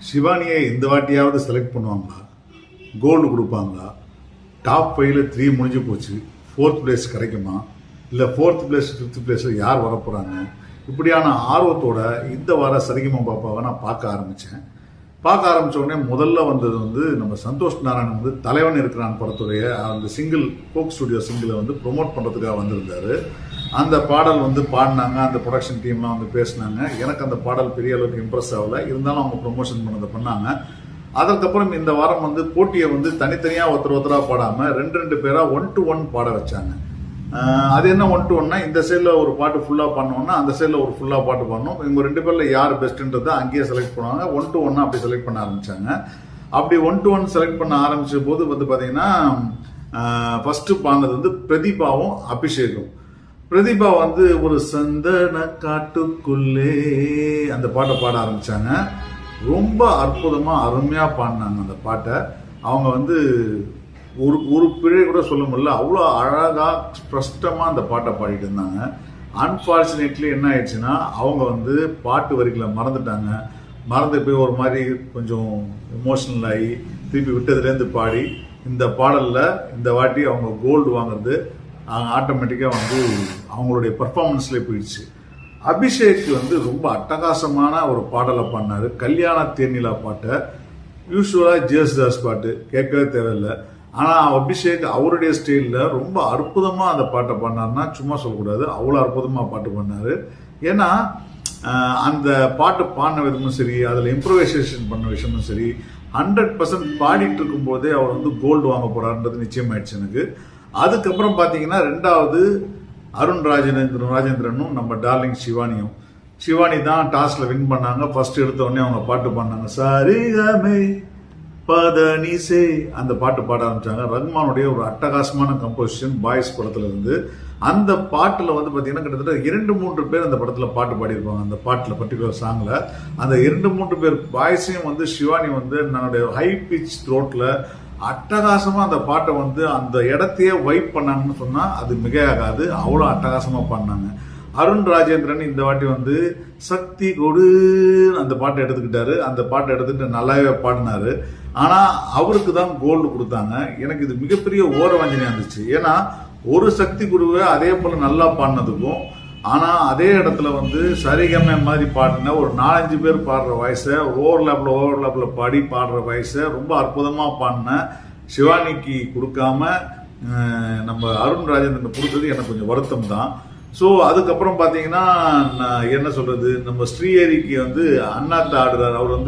சிவானியை இந்த வாட்டியாவது செலக்ட் பண்ணுவாங்களா, கோல்டு கொடுப்பாங்களா, டாப் 5ல 3 முடிஞ்சு போச்சு, 4th பிளேஸ் கிடைக்குமா, இல்லை 4th பிளேஸ் 5th பிளேஸில் யார் வரப்போகிறாங்க, இப்படியான ஆர்வத்தோட இந்த வார சரிகமா பாப்பாவை நான் பார்க்க ஆரம்பித்தேன். பார்க்க ஆரம்பித்த உடனே முதல்ல வந்தது வந்து நம்ம சந்தோஷ் நாராயணன் வந்து தலைவன் இருக்கிறான் படத்துடைய அந்த சிங்கிள் கோக் ஸ்டுடியோ சிங்கிளை வந்து ப்ரொமோட் பண்ணுறதுக்காக வந்திருந்தாரு. அந்த பாடல் வந்து பாடினாங்க, அந்த ப்ரொடக்ஷன் டீம்லாம் வந்து பேசினாங்க. எனக்கு அந்த பாடல் பெரிய அளவுக்கு இம்ப்ரெஸ் ஆகலை, இருந்தாலும் அவங்க ப்ரொமோஷன் பண்ணாங்க. அதற்கப்புறம் இந்த வாரம் வந்து போட்டியை வந்து தனித்தனியாக ஒருத்தராக பாடாமல் 2 பேரா 1 to 1 பாட வச்சாங்க. அது என்ன 1 to 1னா, இந்த சைடில் ஒரு பாட்டு ஃபுல்லாக பண்ணோம்னா அந்த சைடில் ஒரு ஃபுல்லாக பாட்டு பண்ணணும். இவங்க 2 பேரில் யார் பெஸ்ட்டுன்றதை அங்கேயே செலக்ட் பண்ணுவாங்க. 1 to 1 அப்படி செலக்ட் பண்ண ஆரம்பிச்சாங்க. அப்படி 1 to 1 செலக்ட் பண்ண ஆரம்பிச்ச போது வந்து பார்த்தீங்கன்னா, ஃபர்ஸ்ட் பாடினது வந்து பிரதீபாவும் அபிஷேகும். பிரதீபா வந்து ஒரு சந்தன காட்டுக்குள்ளே அந்த பாட்டை பாட ஆரம்பிச்சாங்க. ரொம்ப அற்புதமா அருமையா பாடினாங்க அந்த பாட்டை. அவங்க வந்து ஒரு பிழை கூட சொல்ல முடியல, அவ்வளோ அழகா ஸ்பஷ்டமா அந்த பாட்டை பாடிட்டு இருந்தாங்க. அன்பார்ச்சுனேட்லி என்ன ஆயிடுச்சுன்னா, அவங்க வந்து பாட்டு வரிகளை மறந்துட்டாங்க. மறந்து போய் ஒரு மாதிரி கொஞ்சம் எமோஷனல் ஆகி திருப்பி விட்டதுலேருந்து பாடி இந்த பாடலில் இந்த வாட்டி அவங்க கோல்டு வாங்குறது ஆட்டோமேட்டிக்காக வந்து அவங்களுடைய பர்ஃபார்மன்ஸ்லேயே போயிடுச்சு. அபிஷேக் வந்து ரொம்ப அட்டகாசமான ஒரு பாடலை பாடினார். கல்யாண தேனிலா பாட்டை யூஸ்வலாக ஜேசுதாஸ் பாட்டு கேட்கவே தேவையில்லை. ஆனால் அபிஷேக் அவருடைய ஸ்டைலில் ரொம்ப அற்புதமாக அந்த பாட்டை பாடினார்னா சும்மா சொல்லக்கூடாது, அவ்வளோ அற்புதமாக பாட்டு பண்ணார். ஏன்னா அந்த பாட்டு பாடின விதமும் சரி, அதில் இம்ப்ரவைசேஷன் பண்ண விஷயமும் சரி, 100% பாடிட்டு இருக்கும்போதே அவர் வந்து கோல்டு வாங்க போறாருன்றது நிச்சயமாயிடுச்சு எனக்கு. அதுக்கப்புறம் பார்த்தீங்கன்னா 2வது அருண் ராஜேந்திரனும் நம்ம டார்லிங் சிவானி தான் டாஸ்ல வின் பண்ணாங்க. ஃபர்ஸ்ட் எடுத்த உடனே அவங்க பாட்டு பாடினாங்க, சரிகமே பதனிசே அந்த பாட்டு பாட ஆரம்பிச்சாங்க. ரஹ்மானுடைய ஒரு அட்டகாசமான கம்போசிஷன் பாய்ஸ் படத்துல இருந்து. அந்த பாட்டுல வந்து பாத்தீங்கன்னா கிட்டத்தட்ட 2-3 பேர் அந்த படத்துல பாட்டு பாடியிருப்பாங்க. அந்த பாட்டுல பர்டிகுலர் சாங்ல அந்த 2-3 பேர் பாய்ஸையும் வந்து சிவானி வந்து என்னுடைய ஹை பிச் த்ரோட்ல அட்டகாசமா அந்த பாட்டை வந்து அந்த இடத்தையே வைப் பண்ணாங்கன்னு சொன்னா அது மிகையாகாது, அவ்வளோ அட்டகாசமா பாடினாங்க. அருண் ராஜேந்திரன் இந்த வாட்டி வந்து சக்தி கொடு அந்த பாட்டை எடுத்துக்கிட்டாரு. அந்த பாட்டை எடுத்துக்கிட்டு நல்லாவே பாடினாரு. ஆனா அவருக்கு தான் கோல்டு கொடுத்தாங்க. எனக்கு இது மிகப்பெரிய ஓரவஞ்சனையா இருந்துச்சு. ஏன்னா ஒரு சக்தி குருவை அதே போல நல்லா பாடினதுக்கும், ஆனா அதே இடத்துல வந்து சரிகமே மாதிரி பாடின ஒரு 4-5 பேர் பாடுற வாய்ஸை ஓவர்லாப்ல பாடி பாடுற வாய்ஸை ரொம்ப அற்புதமா பாடின சிவானிக்கு கொடுக்காம நம்ம அருண் ராஜேந்திரன் கொடுத்தது எனக்கு கொஞ்சம் வருத்தம் தான். ஸோ அதுக்கப்புறம் பார்த்தீங்கன்னா என்ன சொல்றது, நம்ம ஸ்ரீஹரிக்கு வந்து அண்ணாத்த ஆடுறார். அவர் வந்து